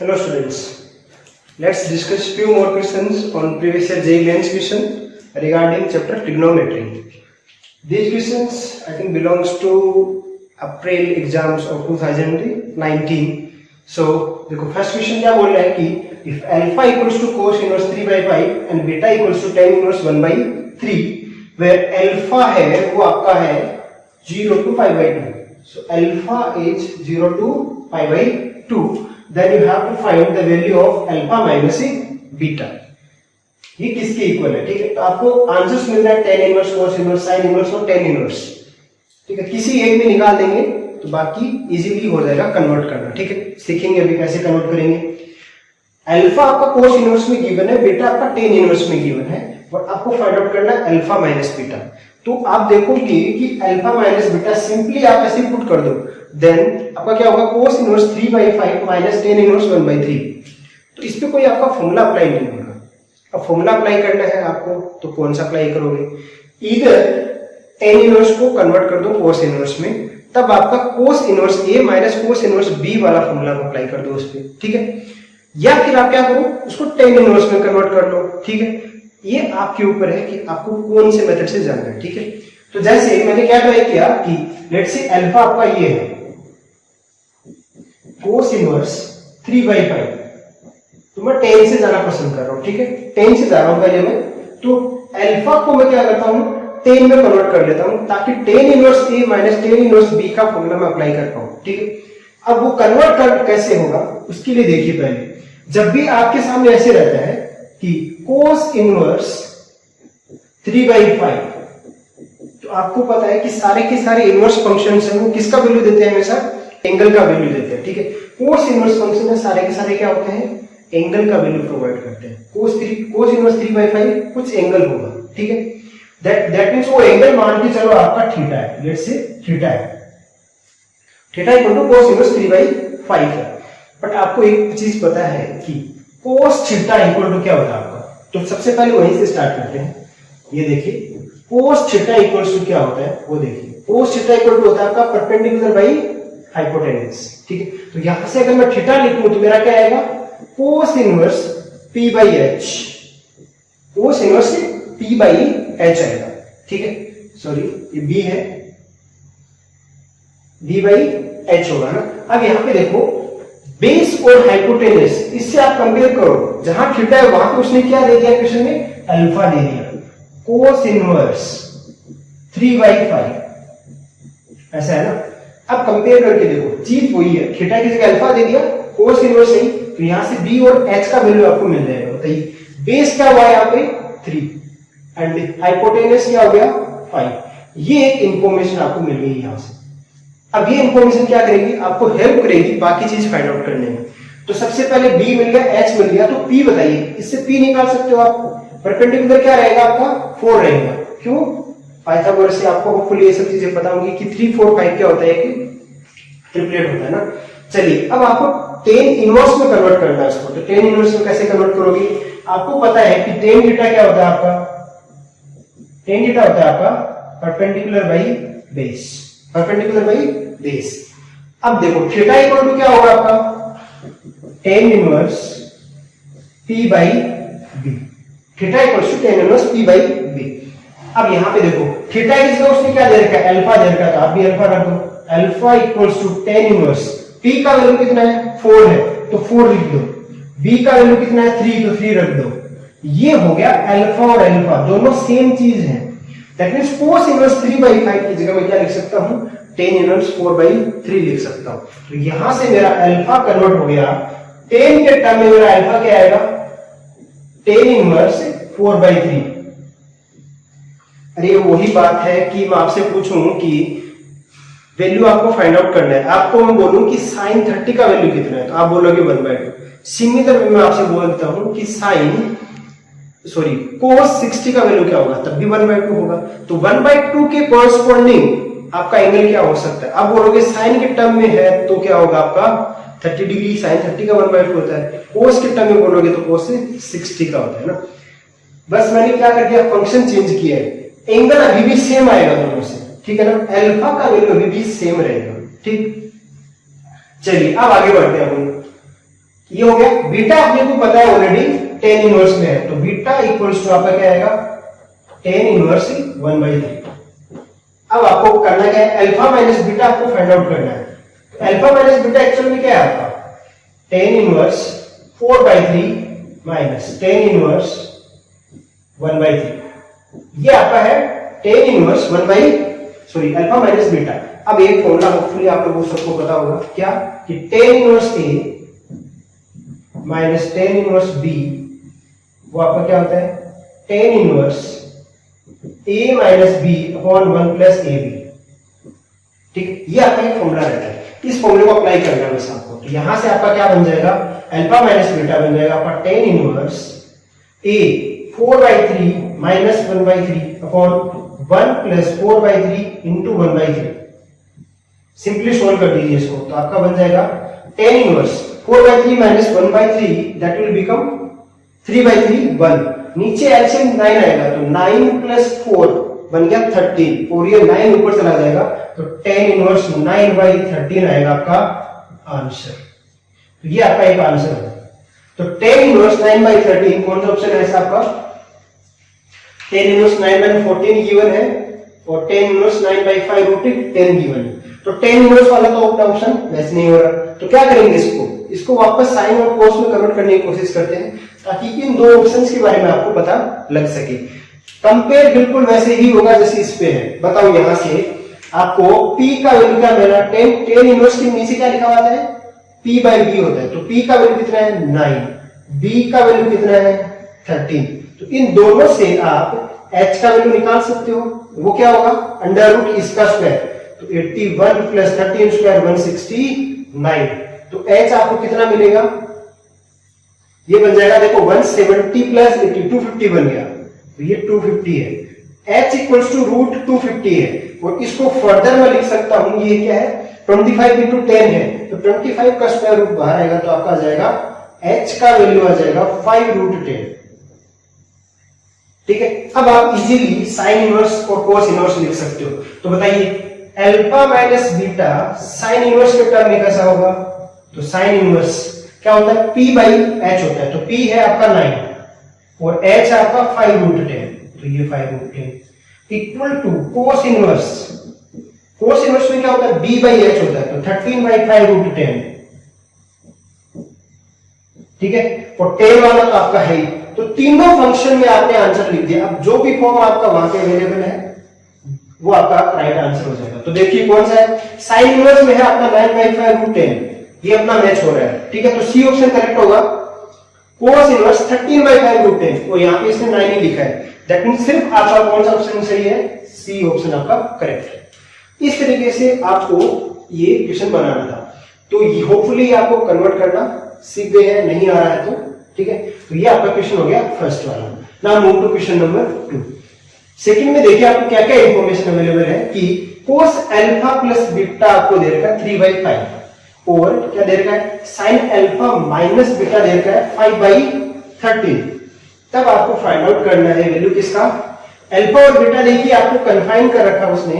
Hello students, let's discuss few more questions on previous year JEE Mains question regarding chapter trigonometry. These questions I think belongs to April exams of 2019. So देखो first question क्या बोल रहा है कि if alpha equals to cos inverse 3 by 5 and beta equals to tan inverse 1 by 3 where alpha है वो आपका है 0 to pi by 2. So alpha is 0 to pi by 2. Then you have to find the value of alpha minus beta. ये किसके equal है? ठीक है, तो आपको आंसर्स मिल रहा है tan inverse, cos inverse, sin inverse और tan इनवर्स. ठीक है, किसी एक में निकाल देंगे तो बाकी इजीली हो जाएगा कन्वर्ट करना. ठीक है, सीखेंगे अभी कैसे कन्वर्ट करेंगे. अल्फा आपका cos इनवर्स में गिवन है, बीटा आपका tan इनवर्स में गिवन है और आपको फाइंड आउट करना है अल्फा माइनस बीटा. तो आप देखोगे कि अल्फा माइनस बीटा सिंपली आप ऐसे पुट कर दो, देन आपका क्या होगा cos inverse 3 by 5 minus tan inverse 1 by 3. तो इस पे कोई आपका फॉर्मूला अप्लाई नहीं होगा. अब फॉर्मूला अप्लाई करना है आपको तो कौन सा अप्लाई करोगे? इधर tan इनवर्स को कन्वर्ट कर दो cos इनवर्स में, तब आपका cos inverse a minus cos inverse b वाला फॉर्मूला अप्लाई कर दो उस पे. ठीक है, या फिर आप क्या करो उसको tan इनवर्स में कन्वर्ट कर लो. ठीक है, ये आपके ऊपर है कि आपको कौन से मेथड से जाना है. ठीक है, तो जैसे मैंने क्या ट्राई किया कि लेट्स से अल्फा आपका ये है cos इनवर्स 3 by 5, तो मैं tan से जाना पसंद कर रहा हूं. ठीक है, tan से जा रहा हूं पहले मैं, तो अल्फा को मैं क्या करता हूं tan में कन्वर्ट कर लेता हूं ताकि tan inverse a minus tan inverse b का फॉर्मूला मैं अप्लाई कर पाऊं. ठीक है, अब वो कन्वर्ट कर कैसे होगा उसके लिए देखिए. पहले जब भी आपके सामने ऐसे रहता है कि cos इनवर्स 3 by 5, तो आपको पता है कि सारे के सारे इनवर्स फंक्शंस हैं वो किसका वैल्यू देते हैं? हमेशा एंगल का वैल्यू देते हैं. ठीक है, cos इनवर्स फंक्शन में सारे के सारे क्या होते हैं? एंगल का वैल्यू प्रोवाइड करते हैं. cos इनवर्स 3 by 5 कुछ एंगल होगा. ठीक है, दैट मींस वो एंगल मान के चलो आपका थीटा है, लेट्स से थीटा है, theta equal to cos inverse 3 by 5 है. बट आपको एक चीज पता है कि cos थीटा इक्वल टू क्या होता है आपका, तो सबसे पहले वहीं से स्टार्ट करते हैं. ये देखिए cos थीटा इक्वल टू क्या होता है वो देखिए. cos थीटा इक्वल टू होता है आपका परपेंडिकुलर बाई हाइपोटेन्यूज. ठीक है, तो यहां से अगर मैं थीटा लिखूं तो मेरा क्या आएगा cos inverse p by h, cos inverse p by h आएगा. ठीक है, सॉरी ये b है, b by h होगा ना. अब यहां पे देखो बेस और हाइपोटेन्यूज, इससे आप कंपेयर करो. जहां थीटा है वहां पे उसने क्या दे दिया क्वेश्चन में? अल्फा दे दिया. cos इनवर्स 3 by 5 ऐसा है ना. अब कंपेयर करके देखो, चीज वही है, थीटा की जगह अल्फा दे दिया, cos इनवर्स नहीं, तो यहां से b और h का वैल्यू आपको मिल जाएगा. बताइए बेस क्या हुआ यहाँ पे 3 एंड हाइपोटेन्यूज क्या हो गया 5. ये एक इंफॉर्मेशन आपको मिल गई यहां से. अब ये इंफॉर्मेशन क्या करेगी? आपको हेल्प करेगी बाकी चीज फाइंड आउट करने में. तो सबसे पहले b मिल गया, h मिल गया, तो p बताइए. इससे p निकाल सकते हो आप. परपेंडिकुलर क्या रहेगा आपका 4 रहेगा. क्यों? पाइथागोरस से आपको होपफुली ये सब चीजें पता होंगी कि 3 4 5 क्या होता है कि ट्रिपलेट होता है ना. चलिए अब आपको tan इनवर्स में कन्वर्ट करना है इसको. तो tan इनवर्स में कैसे कन्वर्ट करोगे? आपको पता है कि tan थीटा क्या होता है आपका? tan थीटा होता है आपका perpendicular by base, perpendicular by base. अब देखो थीटा इक्वल टू क्या होगा आपका tan inverse p by b. Theta equal to tan inverse p by b. अब यहां पे देखो थीटा की जगह उसने क्या दे रखा है? अल्फा दे रखा है, तो आप भी अल्फा कर दो. Alpha equals to tan inverse, p का वैल्यू कितना है 4 है तो 4 लिख दो. b का वैल्यू कितना है 3, तो 3 रख दो. ये हो गया अल्फा और अल्फा दोनों सेम चीज है. That means cos inverse 3 by 5 की जगह मैं क्या लिख सकता हूं? tan इनवर्स 4 by 3 लिख सकता हूं. तो यहां से मेरा अल्फा कन्वर्ट हो गया. tan के टर्म में मेरा अल्फा क्या आएगा? tan inverse 4 by 3. अरे वही बात है कि मैं आपसे पूछूं कि वैल्यू आपको फाइंड आउट करना है. आपको मैं बोलूं कि sin 30 का वैल्यू कितना है, तो आप बोलोगे 1/2. सिमिलर वे मैं आपसे बोलता हूं कि cos 60 का वैल्यू क्या होगा, तब भी 1/2 होगा. तो 1/2 के कॉरस्पॉन्डिंग आपका एंगल क्या हो सकता है? आप बोलोगे साइन के टर्म में है तो क्या होगा आपका 30 डिग्री. sin 30 का 1/2 होता है. cos के टर्म में बोलोगे तो cos 60 का होता है ना. बस मैंने क्या कर दिया, फंक्शन चेंज किया है. एंगल अभी भी सेम आएगा दोनों से. ठीक है ना, अल्फा का वैल्यू अभी भी सेम रहेगा. ठीक, चलिए अब आगे बढ़ते हैं. ये हो गया। बीटा अपने को पता है ऑलरेडी टेन इनवर्स में है, तो बीटा इक्वल्स टू आपका क्या आएगा, टेन इनवर्स 1/3। अब आपको करना क्या है, अल्फा माइनस बीटा आपको फाइंड आउट करना है। अल्फा माइनस बीटा एक्चुअल में क्या है आपका, tan inverse 4/3 minus tan inverse 1/3। ये आपका है tan inverse alpha minus beta. अब एक फॉर्मूला होपफुली आप लोगों को सबको पता होगा, क्या कि tan inverse a minus tan inverse b, वो आपका क्या होता है, tan inverse a minus b upon 1 plus a b. ठीक, ये आपका एक फॉर्मूला रहता है, इस फॉर्मूले को अप्लाई करना है बस आपको। तो यहां से आपका क्या बन जाएगा, अल्फा माइनस बीटा बन जाएगा आपका टेन इनवर्स ए 4/3 minus 1/3 upon 1 plus 4/3 into 1/3। Simply solve कर दीजिए इसको, तो आपका बन जाएगा tan inverse 4/3 minus 1/3 that will become 3/3 1। नीचे एलसीएम 9 आएगा, तो 9 प्लस 4 बन गया 13, और ये 9 ऊपर चला जाएगा, तो 10 इनवर्स 9/13 आएगा आपका आंसर। तो ये आपका एक आंसर है। तो 10 इनवर्स 9/13 कौन सा ऑप्शन है आपका, 10 इनवर्स 9/14 गिवन है, और 10 इनवर्स 9/5√10 गिवन है। तो 10 इनवर्स वाला तो अपना ऑप्शन मैच नहीं हो रहा, तो क्या करेंगे, इसको वापस साइन और कोस में कन्वर्ट करने की कोशिश करते हैं, ताकि इन दो ऑप्शंस के बारे में आपको पता लग सके। कंपेयर बिल्कुल वैसे ही होगा जैसे इस पे है। बताओ यहां से आपको p का वैल्यू क्या मिला, 10 इनवर्स के नीचे क्या लिखा हुआ है, p/b होता है, तो p का वैल्यू कितना है 9, b का वैल्यू कितना है 13। तो इन दोनों से आप h का वैल्यू निकाल सकते हो, वो क्या होगा, अंडर रूट इसका स्क्वायर, तो 81 प्लस 13 स्क्वायर 169। तो h आपको कितना मिलेगा, ये बन जाएगा, देखो 170 प्लस 80 250 बन गया, तो ये 250 है। h इक्वल्स टू रूट 250 है, और इसको फर्दर मैं लिख सकता हूं, ये क्या है 25 इंटू 10 है, तो 25 का स्क्वायर रूट बाहर आएगा, तो आपका आ जाएगा h का वैल्यू आ जाएगा 5√10। ठीक है, अब आप इजीली साइन इनवर्स और कोस इनवर्स लिख सकते हो। तो बताइए alpha minus beta sine inverse के टर्म में कैसा होगा, तो साइन इनवर्स क्या होता है, p/h होता है, तो p है आपका 9 और h आपका 5√10, तो ये 5√10 equal to cos inverse. Cos inverse में क्या होता है, b/h होता है, तो 13/5√10। ठीक है, और 10 वाला तो आपका है ही। तो तीनों फंक्शन में आपने आंसर लिख दिया। अब जो भी फॉर्म आपका वहां पे अवेलेबल है वो आपका राइट आंसर हो जाएगा। तो देखिए कौन सा है, साइन इनवर्स में है आपका 9/5√10, ये अपना मैच हो रहा है। ठीक है, तो सी ऑप्शन करेक्ट होगा। कोस इनवर्स 13/5√10, और यहाँ पे इसने 9 ही लिखा है, दैट मींस सिर्फ आपका कौन सा ऑप्शन सही है, सी ऑप्शन आपका करेक्ट है। इस तरीके से आपको ये क्वेश्चन बनाना था। तो होपफुली आपको कन्वर्ट करना सीख गए हैं, नहीं आ रहा है तो ठीक है। तो ये आपका क्वेश्चन हो गया फर्स्ट वाला। Now move to question number 2। Second में देखिए आपको क्या क्या इंफॉर्मेशन अवेलेबल है कि कोस अल्फा प्लस बीटा आपको दे रखा है 3/5, और क्या दे रखा है, साइन अल्फा माइनस बीटा दे रखा है 5/13। तब आपको फाइंड आउट करना है वैल्यू किसका, अल्फा और बीटा देखिए आपको कन्फाइन कर रखा है उसने,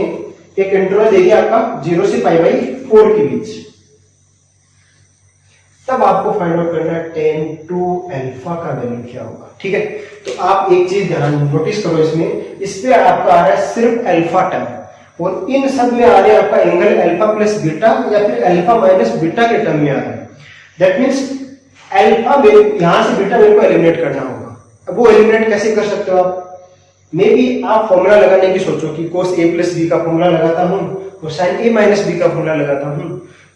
एक इंटरवल देखिए आपका 0 से π/4 के बीच। तब आपको फाइंड आउट करना है tan 2 अल्फा का वैल्यू क्या होगा। ठीक है, तो आप एक चीज ध्यान नोटिस करो, इस पे आपका आ रहा है सिर्फ अल्फा टर्म, और इन सब में आ रहा है आपका एंगल अल्फा प्लस बीटा या फिर अल्फा माइनस बीटा के टर्म में आ रहा है। दैट मींस अल्फा यहां से बीटा मेरे को एलिमिनेट करना होगा। अब वो एलिमिनेट कैसे कर सकते हो आप, मे बी आप फॉर्मूला लगाने की सोचो कि cos a प्लस b का फॉर्मूला लगाता हूं और sin a माइनस b का फॉर्मूला लगाता हूं,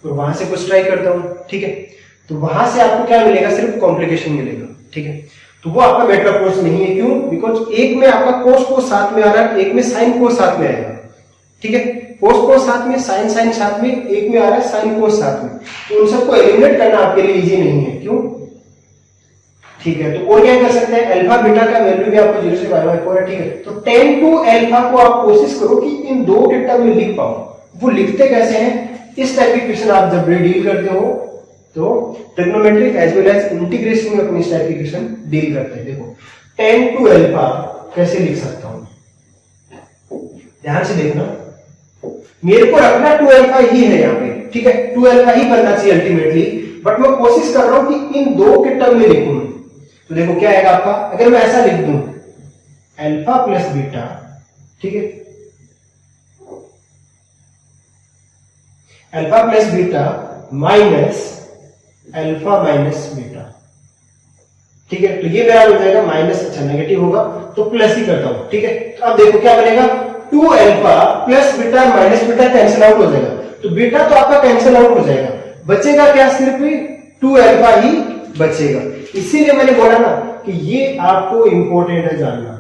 और वहां से कुछ ट्राई करता हूं। ठीक है, तो वहां से आपको क्या मिलेगा, सिर्फ कॉम्प्लिकेशन मिलेगा। ठीक है, तो वो आपका बेटर अप्रोच नहीं है। क्यों, बिकॉज एक में आपका cos साथ में आ रहा है, एक में sin साथ में आएगा। ठीक है, cos साथ में, sin साथ में, एक में आ रहा है sin साथ में, तो उन सबको एलिमिनेट करना आपके लिए इजी नहीं है। क्यों, ठीक है, तो और क्या कर सकते हैं, अल्फा बीटा का वैल्यू भी आपको 0 से π/4 है। ठीक है, तो tan 2 अल्फा को आप कोशिश करो कि इन दो के टर्म में लिख पाओ। वो लिखते कैसे हैं, इस टाइप के क्वेश्चन आप जब भी डील करते हो तो trigonometric as well as integration में अपनी इस टाइप के क्वेश्चन डील करते हैं। देखो tan 2 अल्फा कैसे लिख सकता हूं, ध्यान से देखना, मेरे को रखना 2 अल्फा ही है यहाँ पे। ठीक है, 2 अल्फा ही बनना चाहिए अल्टीमेटली, बट मैं कोशिश कर रहा हूं कि इन दो के टर्म में लिखूं। तो देखो क्या आएगा आपका, अगर मैं ऐसा लिख दूं अल्फा प्लस बीटा, ठीक है, alpha plus beta minus alpha minus beta, ठीक है, तो ये मेरा हो जाएगा माइनस, अच्छा नेगेटिव होगा तो प्लस ही करता हूं, ठीक है। तो अब देखो क्या बनेगा, 2 alpha plus beta minus beta cancel out हो जाएगा, तो बीटा तो आपका कैंसिल आउट हो जाएगा, बचेगा क्या, सिर्फ 2 अल्फा ही बचेगा। इसीलिए मैंने बोला ना कि ये आपको इंपॉर्टेंट है जानना,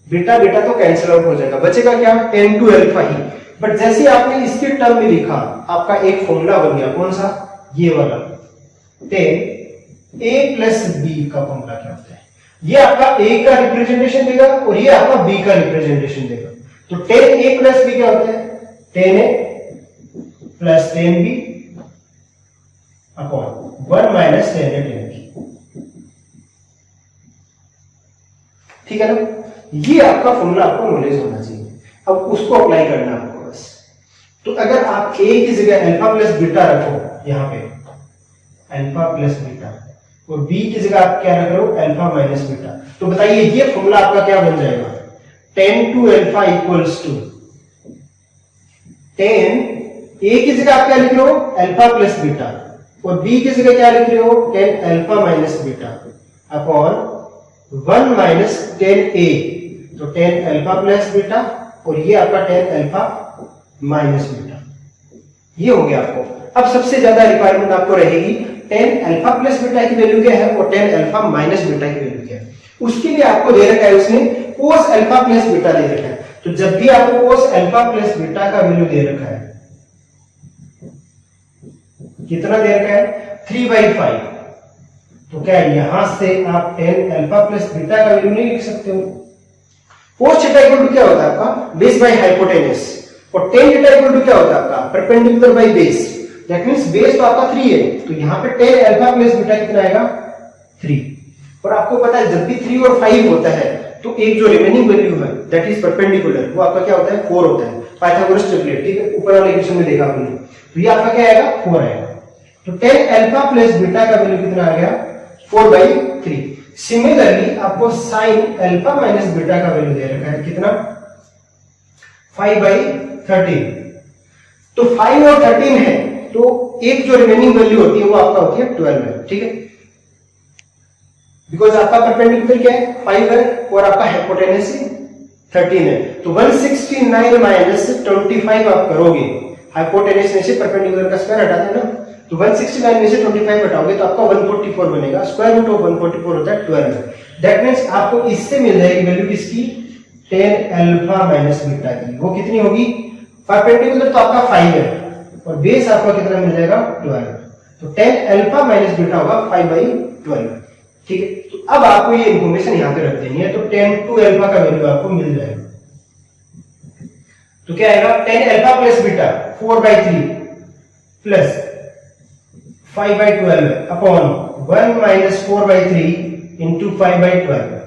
बीटा बीटा तो कैंसिल आउट हो जाएगा, बचेगा क्या, 10 2 अल्फा ही। बट जैसे आपने इसके टर्म में लिखा, आपका एक फॉर्मूला बन गया, कौन सा, ये वाला 10 a प्लस बी का फॉर्मूला क्या होता है, ये आपका a का रिप्रेजेंटेशन देगा और ये आपका b का रिप्रेजेंटेशन देगा। तो 10a प्लस b क्या होता है, 10a plus 10b upon 1 minus 10a 10b, ठीक है ना। ये आपका फॉर्मूला आपको नॉलेज होना चाहिए, अब उसको अप्लाई करना है आपको बस। तो अगर आप a की जगह अल्फा प्लस बीटा रखो, यहां पे अल्फा प्लस बीटा, और b की जगह आप क्या रख रहे हो, अल्फा माइनस बीटा, तो बताइए ये फॉर्मूला आपका क्या बन जाएगा, 10 2 अल्फा इक्वल्स टू 10 a की जगह आप क्या लिख रहे हो, अल्फा प्लस बीटा, और b की जगह क्या लिख रहे हो, 10 alpha minus beta upon 1 minus 10a, तो 10 अल्फा प्लस बीटा और ये आपका 10 अल्फा माइनस बीटा, ये हो गया आपको। अब सबसे ज्यादा रिक्वायरमेंट आपको रहेगी 10 अल्फा प्लस बीटा की वैल्यू क्या है और 10 अल्फा माइनस बीटा की वैल्यू क्या है। उसके लिए आपको दे रखा है उसने कोस अल्फा प्लस बीटा दे रखा है, तो जब भी आपको कोस अल्फा प्लस बीटा का वैल्यू दे रखा है, कितना दे रखा है, 3/5, तो क्या यहां से आप 10 अल्फा प्लस बीटा का वैल्यू नहीं लिख सकते हो। कोस थीटा इक्वल टू क्या होता है आपका, बेस बाय हाइपोटेनस, और tan थीटा इक्वल टू क्या होता है आपका, perpendicular by base, that means base तो आपका 3 है, तो यहां पे 10 अल्फा प्लस बीटा कितना आएगा, 3। और आपको पता है जब भी 3 और 5 होता है तो एक जो रिमेनिंग वैल्यू है दैट इज परपेंडिकुलर, वो आपका क्या होता है, 4 होता है, पाइथागोरस ट्रिपलेट, ठीक है, ऊपर वाले इक्वेशन में देखा आपने, तो ये आपका क्या आएगा, 4 आएगा। तो 10 अल्फा प्लस बीटा का वैल्यू कितना आ गया, 4/3। सिमिलरली आपको sin अल्फा माइनस बीटा का वैल्यू दे रखा है, कितना, 5/13। तो 5 और 13 है, तो एक जो रिमेनिंग वैल्यू होती है वो आपका होती है 12 है, ठीक है, बिकॉज आपका परपेंडिकुलर क्या है, 5 है और आपका हाइपोटेनस 13 है, तो 169 माइनस 25 आप करोगे, हाइपोटेनस में से परपेंडिकुलर का स्क्वायर हटा देना, तो 169 में से 25 हटाओगे तो आपका 144 बनेगा, स्क्वायर रूट ऑफ 144 होता है 12। दैट मींस आपको इससे मिल जाएगी वैल्यू किसकी, 10 अल्फा माइनस बीटा की, वो कितनी होगी, परपेंडिकुलर तो आपका 5 है और बेस आपका कितना मिल जाएगा, 12, तो 10 अल्फा माइनस बीटा होगा 5/12, ठीक है। तो अब आपको ये इंफॉर्मेशन यहां पे रख देनी है, तो 10 2 अल्फा का वैल्यू आपको मिल जाएगा, तो क्या आएगा, 10 alpha plus beta 4/3 plus 5/12 upon 1 minus 4/3 into 5/12,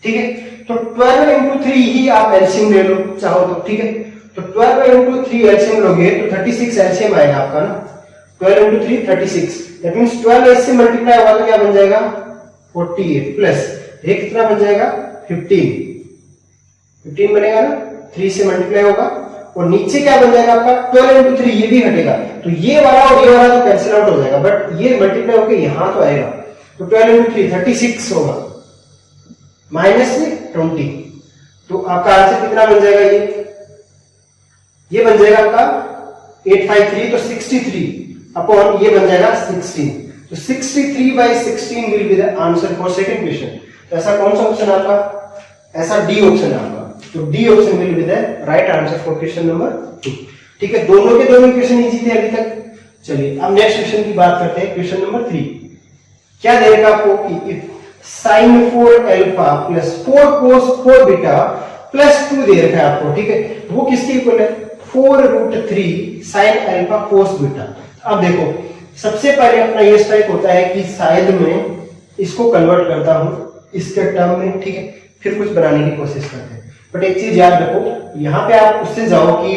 ठीक है। तो 12 इंटू 3 ही आप एलसीएम ले लो चाहो तो, ठीक है, तो 12 इंटू 3 एलसीएम लोगे तो 36 एलसीएम आएगा आपका ना, 12 इंटू 3 36, दैट मींस 12 इससे मल्टीप्लाई होगा तो क्या बन जाएगा, 48 प्लस ये कितना बन जाएगा, 15 बनेगा ना, 3 से मल्टीप्लाई होगा, और नीचे क्या बन जाएगा आपका, 12 इंटू 3, ये भी हटेगा, तो ये वाला और ये वाला तो कैंसिल आउट हो जाएगा, बट ये मल्टीप्लाई होकर यहां तो आएगा, तो 12 इंटू 3 36 होगा, माइनस में 20, तो आपका आंसर कितना बन जाएगा, ये बन जाएगा आपका 853, तो 63 अपॉन ये बन जाएगा 16, तो 63/16 will be the answer for second question. तो ऐसा कौन सा ऑप्शन है आपका, ऐसा डी ऑप्शन है आपका, तो D option will be the right answer for question number 2, ठीक है। दोनों के दोनों क्वेश्चन इजी थे अभी तक। चलिए अब नेक्स्ट क्वेश्चन की बात करते हैं, क्वेश्चन नंबर 3। क्या दे रखा आपको कि sin 4 alpha plus 4 cos 4 beta plus 2 दे रखा है आपको, ठीक है, वो किसके इक्वल है, 4√3 sin अल्फा cos बीटा। अब देखो सबसे पहले अपना ये स्टेप होता है कि शायद मैं इसको कन्वर्ट करता हूं इसके टर्म में, ठीक है, फिर कुछ बनाने की कोशिश करते हैं। बट एक चीज याद रखो, यहाँ पे आप उससे जाओ कि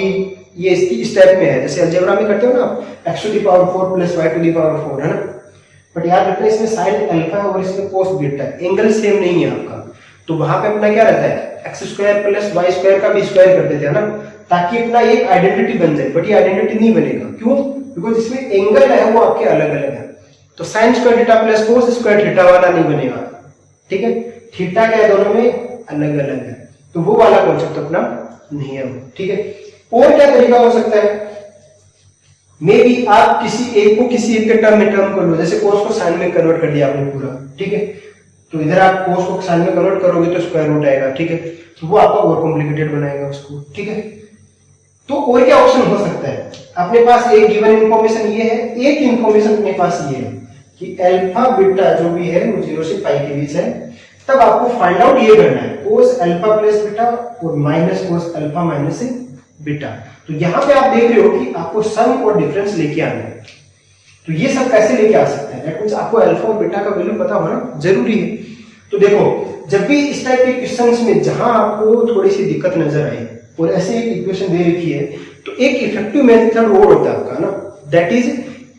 ये इसकी स्टेप में है, जैसे अलजेब्रा में करते हो ना आप, x⁴ + y⁴ है ना, बट याद रखना इसमें साइन अल्फा है और इसमें कोस बीटा है, एंगल सेम नहीं है आपका, तो वहां पे अपना क्या रहता है x square plus y square का भी स्क्वायर कर देते हैं ना, ताकि अपना एक आइडेंटिटी बन जाए, बट ये आइडेंटिटी नहीं बनेगा, क्यों? बिकॉज इसमें एंगल है वो आपके अलग अलग है, तो sine square theta plus cos square theta वाला नहीं बनेगा, ठीक है, थीटा क्या है दोनों में अलग अलग है, तो वो वाला कॉन्सेप्ट अपना नहीं है, ठीक है। और क्या तरीका हो सकता है, मे बी आप किसी एक को किसी एक के टर्म में टर्म कर लो, जैसे कोस को साइन में कन्वर्ट कर दिया आपने पूरा, ठीक है, तो इधर आप कोस को साइन में कन्वर्ट करोगे तो स्क्वायर रूट आएगा, ठीक है, तो वो आपका और कॉम्प्लिकेटेड बनाएगा उसको, ठीक है। तो और क्या ऑप्शन हो सकता है, अपने पास एक गिवन इंफॉर्मेशन ये है, एक इंफॉर्मेशन अपने पास ये है कि अल्फा बीटा जो भी है वो 0 से पाई के बीच है, तब आपको फाइंड आउट ये करना है कोस अल्फा प्लस बीटा और minus cos alpha minus beta. तो यहां पे आप देख रहे हो कि आपको सम और डिफरेंस लेके आना है, तो ये सब कैसे लेके आ सकते हैं, दैट मींस आपको अल्फा और बीटा का वैल्यू पता होना जरूरी है। तो देखो जब भी इस टाइप के क्वेश्चंस में जहां आपको थोड़ी सी दिक्कत नजर आए और ऐसे एक इक्वेशन दे रखी है, तो एक इफेक्टिव मेथड वो होता है आपका ना, that is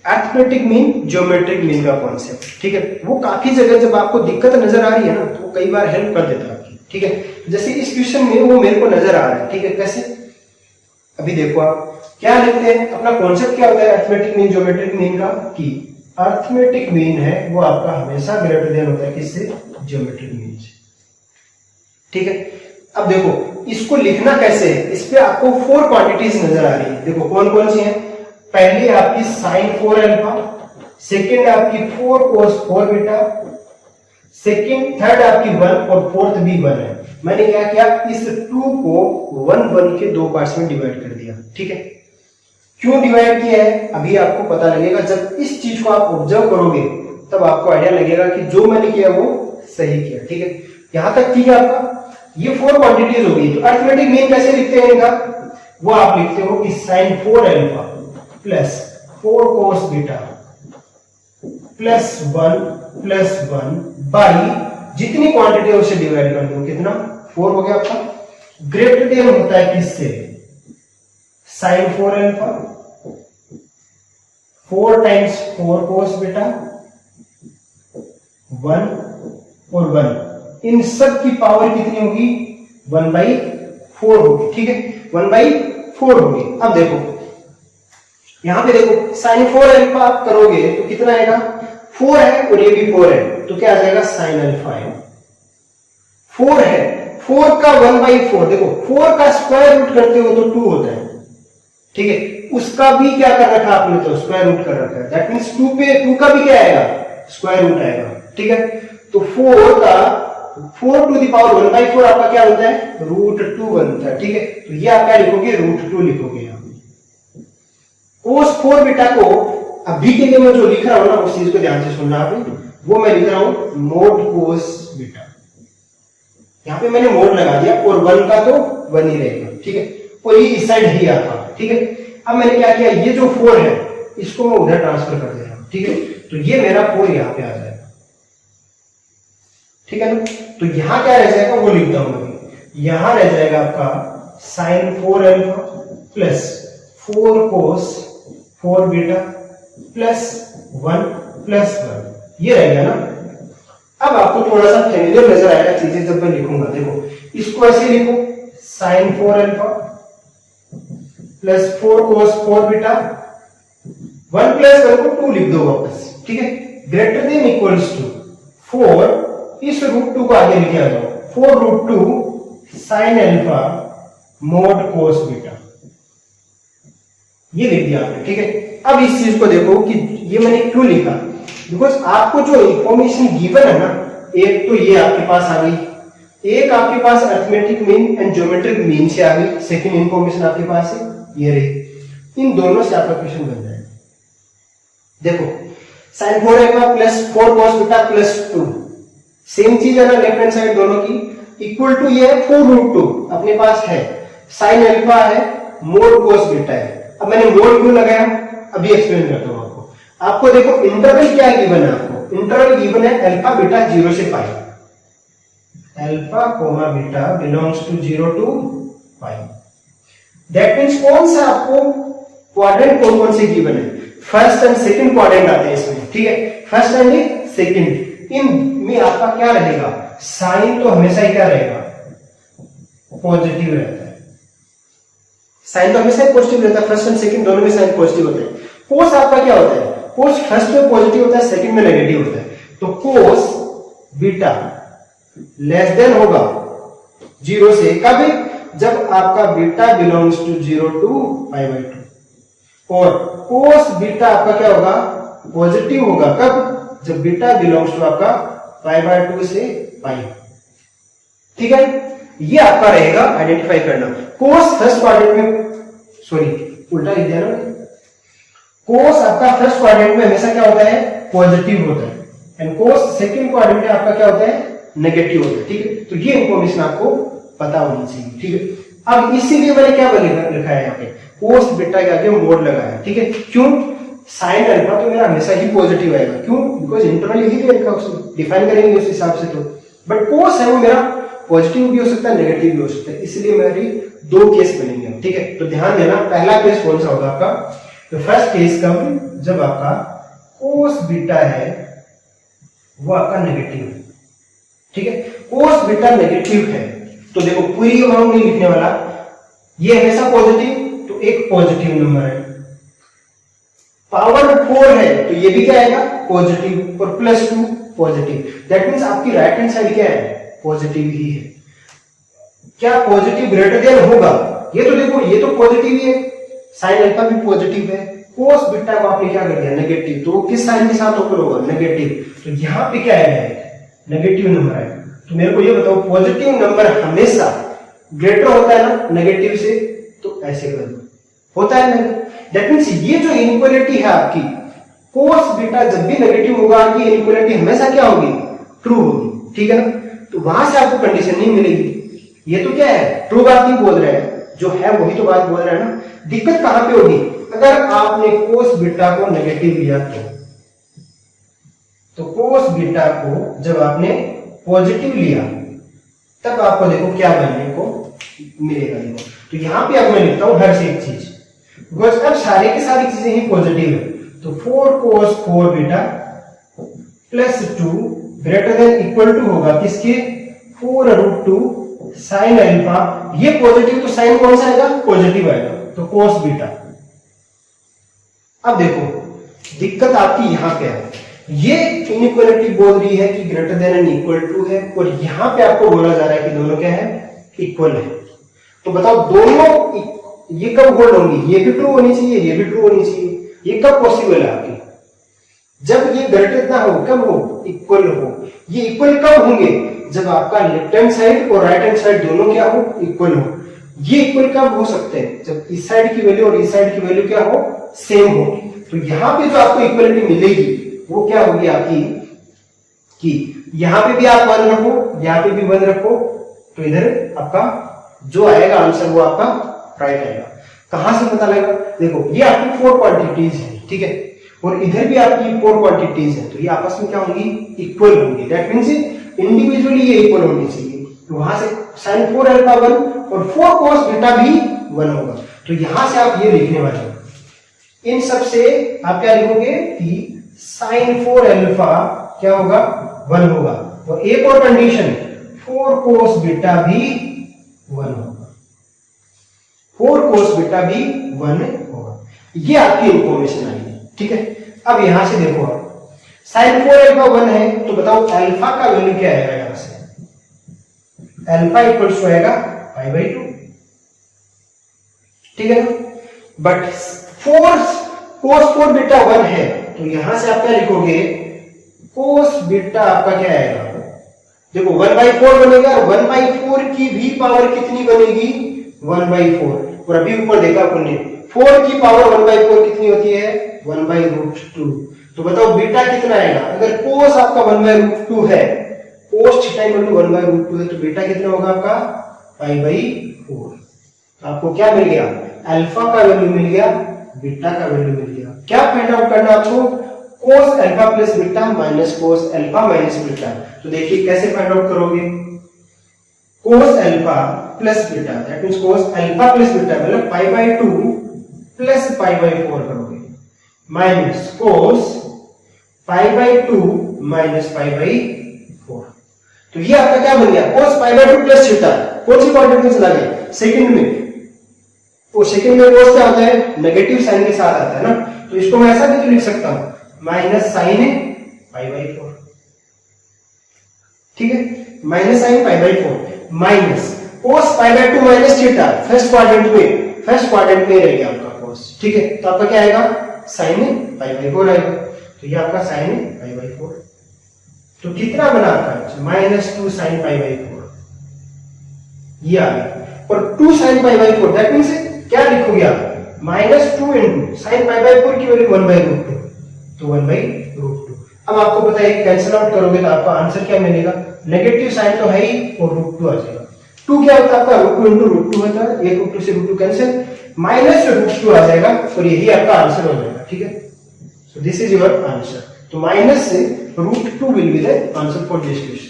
arithmetic mean geometric mean का कॉन्सेप्ट, ठीक है। वो काफी जगह जब आपको दिक्कत नजर आ रही है ना, तो कई बार हेल्प कर देता है आपकी, ठीक है। जैसे इस क्वेश्चन में वो मेरे को नजर आ रहा है, ठीक है, कैसे, अभी देखो आप क्या लिखते हैं, अपना कॉन्सेप्ट क्या होता है अरिथमेटिक मीन ज्योमेट्रिक मीन का, कि अरिथमेटिक मीन है वो आपका हमेशा ग्रेटर देन होता है किससे, ज्योमेट्रिक मीन से, ठीक है। अब देखो इसको लिखना कैसे है, इस पे आपको 4 क्वांटिटीज नजर आ रही है, देखो कौन कौन सी है, पहली आपकी साइन 4 अल्फा, सेकंड आपकी 4 कोस 4 बीटा, सेकंड थर्ड आपकी 1 और फोर्थ भी 1 है। मैंने क्या किया, इस 2 को 1 1 के 2 पार्ट्स में डिवाइड कर दिया, ठीक है। क्यों डिवाइड किया है अभी आपको पता लगेगा, जब इस चीज को आप ऑब्जर्व करोगे तब आपको आइडिया लगेगा कि जो मैंने किया वो सही किया, ठीक है। यहां तक ठीक है आपका, ये 4 क्वांटिटीज हो गई। तो अरिथमेटिक मीन कैसे लिखते हैं इनका, वो आप लिखते हो कि sine 4 alpha plus 4 cos beta plus 1 by जितनी क्वांटिटी है उसे डिवाइड कर दो, कितना 4 हो गया आपका, ग्रेटर देन होता है किससे, sine 4 alpha 4 times 4 cos beta 1 और 1, इन सब की पावर कितनी होगी 1/4 होगी, ठीक है, 1/4 होगी। अब देखो यहां पे देखो साइन 4 अल्फा आप करोगे तो कितना आएगा, 4 है और ये भी 4 है, तो क्या आ जाएगा साइन अल्फा है, 4 है, 4 का 1/4, देखो 4 का स्क्वायर रूट करते हो तो 2 होता है, ठीक है, उसका भी क्या कर रखा आपने, तो स्क्वायर रूट कर रखा है, दैट मींस 2 का भी क्या आएगा, स्क्वायर रूट आएगा, ठीक है। तो 4 का 4 टू द पावर 1/4 आपका क्या होता है, √2 बनता है, ठीक है। तो ये आप क्या लिखोगे, √2 लिखोगे यहां। कोस 4 बीटा को अभी के लिए मैं जो लिख रहा हूं ना, उस चीज को ध्यान से सुनना आप, वो मैं लिख रहा हूं मोड कोस बीटा, यहां पे मैंने मोड लगा दिया, और 1 का तो 1 ही रहेगा, ठीक है, और ये इस साइड ही आपका, ठीक है। अब मैंने क्या किया, ये जो 4 है इसको मैं उधर ट्रांसफर कर दे रहा हूं, ठीक है, तो ये मेरा 4 यहां पे आ जाएगा, ठीक है ना। तो यहां क्या रह जाएगा वो लिखता हूं मैं, यहां रह जाएगा आपका साइन 4 अल्फा प्लस 4 कोस 4 बीटा प्लस 1, ये रहेगा ना। अब आपको थोड़ा सा फेमिलियर नजर आएगा चीजें जब मैं लिखूंगा, देखो इसको ऐसे लिखो, साइन 4 अल्फा प्लस 4 कोस 4 बीटा 1 प्लस 1 को 2 लिख दो वापस, ठीक है, ग्रेटर देन इक्वल्स टू 4, इस √2 को आगे लिखे आ जाओ, 4√2 sine alpha mode cos beta, ये लिख दिया आपने, ठीक है। अब इस चीज को देखो कि ये मैंने क्यों लिखा, बिकॉज आपको जो इंफॉर्मेशन गिवन है ना, एक तो ये आपके पास आ गई, एक आपके पास arithmetic mean and geometric mean से आ गई, सेकंड इंफॉर्मेशन आपके पास है ये रही, इन दोनों से आपका क्वेश्चन बन जाएगा। देखो sine 4 alpha plus 4 cos beta plus 2, same चीज है ना, लेफ्ट हैंड साइड दोनों की, इक्वल टू ये है 4√2 अपने पास है, साइन अल्फा है, मोड कोस बीटा है। अब मैंने मोड क्यों लगाया, अभी एक्सप्लेन करता हूं आपको देखो इंटरवल क्या गिवन है, आपको इंटरवल गिवन है अल्फा बीटा 0 से pi, alpha comma beta belongs to 0 to pi, that means कौन सा आपको क्वाड्रेंट कौन कौन से गिवन है, फर्स्ट एंड सेकंड क्वाड्रेंट आते हैं इसमें, ठीक है। फर्स्ट एंड सेकंड, इन में आपका क्या रहेगा, साइन तो हमेशा ही क्या रहेगा, पॉजिटिव रहता है। साइन तो हमेशा पॉजिटिव रहता है, फर्स्ट एंड सेकंड दोनों में साइन पॉजिटिव होते हैं। कोस आपका क्या होता है, कोस फर्स्ट में पॉजिटिव होता है, सेकंड में नेगेटिव होता है। तो कोस बीटा लेस देन होगा 0 से, कब, जब आपका बीटा बिलोंग्स टू 0 टू π/2, और कोस बीटा आपका क्या होगा, पॉजिटिव होगा, कब, जब बीटा बिलोंग्स टू आपका π/2 से π। ठीक है, ये आपका रहेगा आइडेंटिफाई करना। कोस फर्स्ट क्वाड्रेंट में, सॉरी उल्टा लिख दिया ना, कोस आपका फर्स्ट क्वाड्रेंट में हमेशा क्या होता है, पॉजिटिव होता है, एंड कोस सेकंड क्वाड्रेंट में आपका क्या होता है, नेगेटिव होता है। ठीक है, तो ये इंफॉर्मेशन आपको पता होनी चाहिए। ठीक है, अब इसीलिए मैंने क्या लिखा है यहाँ पे, कोस बीटा के आगे मोड लगाया। ठीक है, क्यों, साइन अल्फा तो मेरा हमेशा ही पॉजिटिव आएगा, क्यों, बिकॉज इंटरवल यही रहेगा, उसको डिफाइन करेंगे उस हिसाब से। तो बट कोस है वो मेरा पॉजिटिव भी हो सकता है, नेगेटिव भी हो सकता है, इसलिए मेरी दो केस बनेंगे। ठीक है, तो ध्यान देना, पहला केस कौन सा होगा आपका, तो फर्स्ट केस कब, जब आपका कोस बीटा है वो आपका नेगेटिव है। ठीक है, कोस बीटा नेगेटिव है तो देखो पूरी अमाउंट नहीं लिखने वाला, ये हमेशा पॉजिटिव, तो एक पॉजिटिव नंबर है, पावर 4 है तो ये भी क्या आएगा, पॉजिटिव, और +2 पॉजिटिव, दैट मींस आपकी राइट हैंड साइड क्या है, पॉजिटिव ही है। क्या पॉजिटिव ग्रेटर देन होगा, ये तो देखो ये तो पॉजिटिव ही है, साइन अल्फा भी पॉजिटिव है, कोस बीटा को आपने क्या कर दिया, नेगेटिव, तो किस साइन के साथ ओपन होगा, नेगेटिव, तो यहां पे क्या आएगा, नेगेटिव नंबर आएगा। तो मेरे को ये बताओ, पॉजिटिव नंबर हमेशा ग्रेटर होता है ना नेगेटिव से, तो ऐसे कर दो, होता है ना, दैट मींस ये जो इनइक्वालिटी है आपकी, कोस बीटा जब भी नेगेटिव होगा, ये इनइक्वालिटी हमेशा क्या होगी, ट्रू होगी। ठीक है ना, तो वहां से आपको कंडीशन नहीं मिलेगी। ये तो क्या है, ट्रू बात नहीं बोल रहे हैं, जो है वही तो बात बोल रहे हैं ना। दिक्कत कहां पे होगी, अगर आपने कोस बीटा को नेगेटिव लिया तो कोस बीटा को जब आपने पॉजिटिव लिया तब आपको देखो क्या बनने को मिलेगा। देखो तो यहां पे अब मैं लिखता हूं हर से एक चीज, बिकॉज अब सारे की सारी चीजें ही पॉजिटिव है। तो 4 cos 4 beta +2 greater than equal to होगा किसके, 4√2 साइन अल्फा, ये पॉजिटिव तो साइन कौन सा आएगा, पॉजिटिव आएगा, तो कोस बीटा। अब देखो दिक्कत आपकी यहां पे है, ये इनइक्वालिटी बोल रही है कि greater than and equal to है, और यहां पे आपको बोला जा रहा है कि दोनों क्या है, इक्वल है। तो बताओ दोनों ये कब होल्ड होंगी, ये भी ट्रू होनी चाहिए, ये भी ट्रू होनी चाहिए, ये कब पॉसिबल है आपकी, जब ये ग्रेटर ना हो, कब हो, इक्वल हो। ये इक्वल कब होंगे, जब आपका लेफ्ट हैंड साइड और राइट हैंड साइड दोनों क्या हो, इक्वल हो। ये इक्वल कब हो सकते हैं, जब इस साइड की वैल्यू और इस साइड की वैल्यू क्या हो, सेम हो। तो यहां पे जो आपको इक्वलिटी मिलेगी वो क्या होगी आपकी, कि यहां पे भी आप 1 रखो, यहां पे भी 1 रखो, तो इधर आपका जो आएगा आंसर वो आपका राइट आएगा। कहां से पता लगेगा, देखो ये आपकी 4 क्वांटिटीज है, ठीक है, और इधर भी आपकी 4 क्वांटिटीज है, तो ये आपस में क्या होंगी, इक्वल होंगी। दैट मींस इंडिविजुअली ये इक्वल होनी चाहिए। तो वहां से sin 4 अल्फा 1 और 4 cos बीटा भी 1 होगा। तो यहां से आप ये लिखने वाले हो, इन सब से आप क्या लिखोगे कि sin 4 अल्फा क्या होगा, 1 होगा, और एक और कंडीशन 4 cos बीटा भी 1 होगा, 4 cos बीटा भी 1 होगा। ये आपकी इंफॉर्मेशन आई है, ठीक है। अब यहां से देखो आप sin 4 अल्फा 1 है, तो बताओ अल्फा का वैल्यू क्या आएगा, यहां से अल्फा इक्वल्स टू आएगा π/2, ठीक है ना। बट 4 cos 4 बीटा 1 है, तो यहां से आप क्या लिखोगे, cos बीटा आपका क्या आएगा, देखो 1/4 बनेगा, 1/4 की भी पावर कितनी बनेगी, 1/4, और अभी ऊपर देखा अपन ने 4 की पावर 1/4 कितनी होती है, 1/√2। तो बताओ बीटा कितना आएगा, अगर cos आपका 1/√2 है, cos थीटा इक्वल टू 1/√2 है, तो बीटा कितना होगा आपका π/4। आपको क्या मिल गया, अल्फा का वैल्यू मिल गया, बीटा का वैल्यू मिल गया। क्या फाइंड आउट करना आपको, cos alpha plus beta minus cos alpha minus beta. तो देखिए कैसे फाइंड आउट करोगे, cos alpha plus beta, that means cos alpha plus beta मतलब π/2 प्लस π/4 करोगे, minus cos pi by 2 minus pi by 4। तो ये आपका क्या बन गया, cos pi by 2 plus theta. कौन सी क्वाड्रेंट में चला गया, सेकंड में। वो सेकंड में cos क्या होता है, नेगेटिव साइन के साथ आता है ना, तो इसको मैं ऐसा भी तो लिख सकता हूं माइनस साइन पाई बाई 4। ठीक है, minus sine pi by 4 minus cos pi by 2 minus theta. First quadrant में रह गया आपका cos। ठीक है, तो आपका क्या आएगा, साइन पाई बाई 4 आएगा। तो ये आपका साइन पाई बाई 4। तो कितना बना आपका, माइनस 2 साइन पाई बाई 4 ये आ गया। और 2 sine pi by 4 that means क्या लिखोगे आप, minus 2 into sine pi by 4 की वैल्यू 1 बाई रूट 2, तो 1 बाई रूट 2। अब आपको पता है कैंसिल आउट करोगे तो आपका आंसर क्या मिलेगा, नेगेटिव साइन तो है ही और रूट 2 आ जाएगा। 2 क्या होता है आपका, रूट 2 इंटू रूट 2 होता है, एक रूट 2 से रूट 2 कैंसिल, माइनस रूट 2 आ जाएगा और यही आपका आंसर हो जाएगा। ठीक है, so this is your answer. तो माइनस से root 2 will be the answer for this question.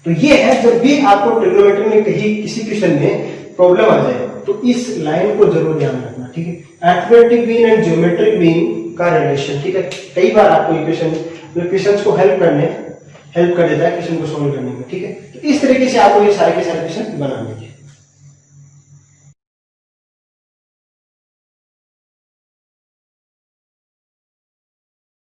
तो ये है, जब भी आपको ट्रिग्नोमेट्री में कहीं किसी क्वेश्चन में प्रॉब्लम आ जाए तो इस लाइन को जरूर ध्यान रखना। ठीक है, arithmetic mean and geometric mean का रिलेशन। ठीक है, कई बार आपको क्वेश्चन को हेल्प कर देता है क्वेश्चन को सॉल्व करने में। ठीक है, तो इस तरीके से आपको ये सारे के सारे क्वेश्चन बनाने हैं।